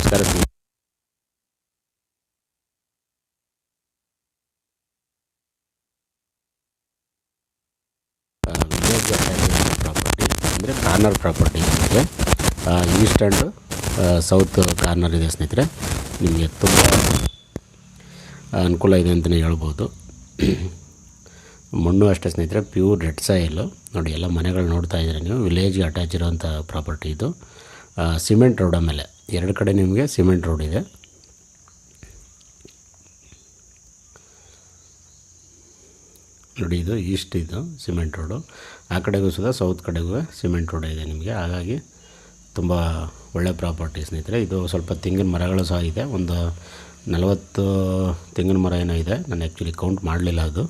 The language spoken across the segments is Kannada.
ನಮಸ್ಕಾರ ಸ್ನೇಹಿತರೆ. ವಿಲೇಜ್ ಪ್ರಾಪರ್ಟಿ ಅಂದರೆ ಕಾರ್ನರ್ ಪ್ರಾಪರ್ಟಿ ನಿಮಗೆ ಈಸ್ಟ್ ಆ್ಯಂಡ್ ಸೌತ್ ಕಾರ್ನರ್ ಇದೆ ಸ್ನೇಹಿತರೆ. ನಿಮಗೆ ತುಂಬ ಅನುಕೂಲ ಇದೆ ಅಂತಲೇ ಹೇಳ್ಬೋದು. ಮಣ್ಣು ಅಷ್ಟೇ ಸ್ನೇಹಿತರೆ, ಪ್ಯೂರ್ ರೆಡ್ ಸಾಯಿಲು. ನೋಡಿ, ಎಲ್ಲ ಮನೆಗಳು ನೋಡ್ತಾ ಇದ್ದೀರ ನೀವು. ವಿಲೇಜ್ಗೆ ಅಟ್ಯಾಚ್ ಇರೋವಂಥ ಪ್ರಾಪರ್ಟಿ ಇದು. ಸಿಮೆಂಟ್ ರೋಡ್ ಮೇಲೆ ಎರಡು ಕಡೆ ನಿಮಗೆ ಸಿಮೆಂಟ್ ರೋಡ್ ಇದೆ. ನೋಡಿ, ಇದು ಈಸ್ಟ್, ಇದು ಸಿಮೆಂಟ್ ರೋಡು. ಆ ಕಡೆಗೂ ಸುಧಾ ಸೌತ್ ಕಡೆಗೂ ಸಿಮೆಂಟ್ ರೋಡ್ ಇದೆ ನಿಮಗೆ. ಹಾಗಾಗಿ ತುಂಬ ಒಳ್ಳೆ ಪ್ರಾಪರ್ಟಿ ಸ್ನೇಹಿತರೆ. ಇದು ಸ್ವಲ್ಪ ತೆಂಗಿನ ಮರಗಳು ಸಹ ಇದೆ. ಒಂದು 40 ತೆಂಗಿನ ಮರ ಏನೋ ಇದೆ. ನಾನು ಆ್ಯಕ್ಚುಲಿ ಕೌಂಟ್ ಮಾಡಲಿಲ್ಲ ಅದು.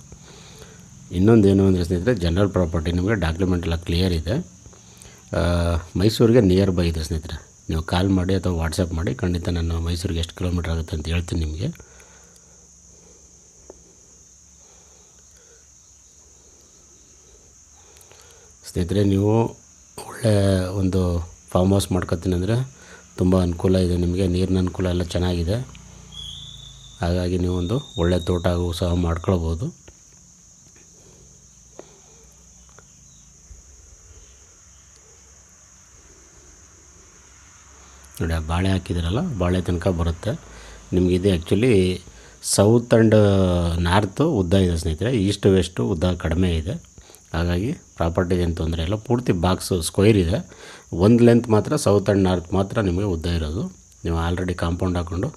ಇನ್ನೊಂದೇನು ಅಂದರೆ ಸ್ನೇಹಿತರೆ, ಜನರಲ್ ಪ್ರಾಪರ್ಟಿ ನಿಮಗೆ ಡಾಕ್ಯುಮೆಂಟ್ ಎಲ್ಲ ಕ್ಲಿಯರ್ ಇದೆ. ಮೈಸೂರಿಗೆ ನಿಯರ್ ಬೈ ಇದೆ ಸ್ನೇಹಿತರೆ. ನೀವು ಕಾಲ್ ಮಾಡಿ ಅಥವಾ ವಾಟ್ಸಪ್ ಮಾಡಿ, ಖಂಡಿತ ನಾನು ಮೈಸೂರಿಗೆ ಎಷ್ಟು ಕಿಲೋಮೀಟ್ರ್ ಆಗುತ್ತೆ ಅಂತ ಹೇಳ್ತೀನಿ ನಿಮಗೆ. ಸ್ನೇಹಿತರೆ, ನೀವು ಒಳ್ಳೆ ಒಂದು ಫಾರ್ಮ್ ಹೌಸ್ ಮಾಡ್ಕೊತೀನಿ ಅಂದರೆ ತುಂಬ ಅನುಕೂಲ ಇದೆ ನಿಮಗೆ. ನೀರಿನ ಅನುಕೂಲ ಎಲ್ಲ ಚೆನ್ನಾಗಿದೆ. ಹಾಗಾಗಿ ನೀವು ಒಂದು ಒಳ್ಳೆ ತೋಟ ಸಹ ಮಾಡ್ಕೊಳ್ಬೋದು. ನೋಡಿ, ಆ ಬಾಳೆ ಹಾಕಿದ್ದೀರಲ್ಲ, ಬಾಳೆ ತನಕ ಬರುತ್ತೆ ನಿಮಗೆ. ಇದು ಆ್ಯಕ್ಚುಲಿ ಸೌತ್ ಆ್ಯಂಡ್ ನಾರ್ತು ಉದ್ದ ಇದೆ ಸ್ನೇಹಿತರೆ. ಈಸ್ಟ್ ವೆಸ್ಟು ಉದ್ದ ಕಡಿಮೆ ಇದೆ. ಹಾಗಾಗಿ ಪ್ರಾಪರ್ಟಿಗೆ ಏನು ತೊಂದರೆ ಇಲ್ಲ. ಪೂರ್ತಿ ಬಾಕ್ಸು ಸ್ಕ್ವೈರ್ ಇದೆ. ಒಂದು ಲೆಂತ್ ಮಾತ್ರ ಸೌತ್ ಆ್ಯಂಡ್ ನಾರ್ತ್ ಮಾತ್ರ ನಿಮಗೆ ಉದ್ದ ಇರೋದು. ನೀವು ಆಲ್ರೆಡಿ ಕಾಂಪೌಂಡ್ ಹಾಕ್ಕೊಂಡು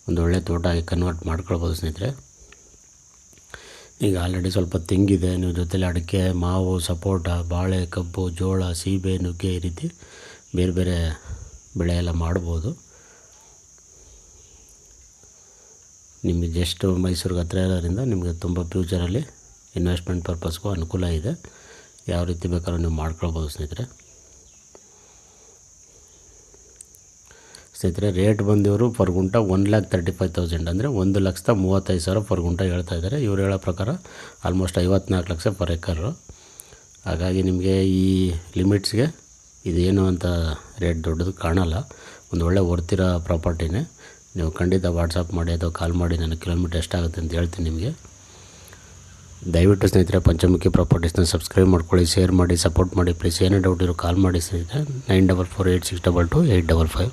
ಒಂದು ಒಳ್ಳೆ ತೋಟ ಆಗಿ ಕನ್ವರ್ಟ್ ಮಾಡ್ಕೊಳ್ಬೋದು ಸ್ನೇಹಿತರೆ. ಈಗ ಆಲ್ರೆಡಿ ಸ್ವಲ್ಪ ತೆಂಗಿದೆ, ನೀವು ಜೊತೆಲಿ ಅಡಿಕೆ, ಮಾವು, ಸಪೋಟ, ಬಾಳೆ, ಕಬ್ಬು, ಜೋಳ, ಸೀಬೆ, ನುಗ್ಗೆ, ಈ ರೀತಿ ಬೇರೆ ಬೇರೆ ಬೆಳೆ ಎಲ್ಲ ಮಾಡ್ಬೋದು. ನಿಮಗೆ ಜಸ್ಟ್ ಮೈಸೂರಿಗೆ ಹತ್ತಿರ ಇರೋದ್ರಿಂದ ನಿಮಗೆ ತುಂಬ ಫ್ಯೂಚರಲ್ಲಿ ಇನ್ವೆಸ್ಟ್ಮೆಂಟ್ ಪರ್ಪಸ್ಗೂ ಅನುಕೂಲ ಇದೆ. ಯಾವ ರೀತಿ ಬೇಕಾದ್ರೂ ನೀವು ಮಾಡ್ಕೊಳ್ಬೋದು ಸ್ನೇಹಿತರೆ. ರೇಟ್ ಬಂದಿವರು ಪರ್ ಗುಂಟ 1,35,000 ಅಂದರೆ 1,35,000 ಪರ್ ಗುಂಟ ಹೇಳ್ತಾ ಇದ್ದಾರೆ. ಇವ್ರು ಹೇಳೋ ಪ್ರಕಾರ ಆಲ್ಮೋಸ್ಟ್ 54 ಲಕ್ಷ ಪರ್ ಎಕರು. ಹಾಗಾಗಿ ನಿಮಗೆ ಈ ಲಿಮಿಟ್ಸ್ಗೆ ಇದೇನು ಅಂತ ರೇಟ್ ದೊಡ್ಡದು ಕಾಣಲ್ಲ. ಒಂದು ಒಳ್ಳೆ ವರ್ತಿರೋ ಪ್ರಾಪರ್ಟಿನೇ. ನೀವು ಖಂಡಿತ ವಾಟ್ಸಪ್ ಮಾಡಿ ಅಥವಾ ಕಾಲ್ ಮಾಡಿ ನನಗೆ ಕಿಲೋಮೀಟ್ರ್ ಎಷ್ಟಾಗುತ್ತೆ ಅಂತ ಹೇಳ್ತೀನಿ ನಿಮಗೆ. ದಯವಿಟ್ಟು ಸ್ನೇಹಿತರೆ, ಪಂಚಮುಖಿ ಪ್ರಾಪರ್ಟೀಸ್ನ ಸಬ್ಸ್ಕ್ರೈಬ್ ಮಾಡ್ಕೊಳ್ಳಿ, ಶೇರ್ ಮಾಡಿ, ಸಪೋರ್ಟ್ ಮಾಡಿ ಪ್ಲೀಸ್. ಏನೇ ಡೌಟ್ ಇರೋ ಕಾಲ್ ಮಾಡಿ ಸ್ನೇಹಿತರೆ. 9448622855.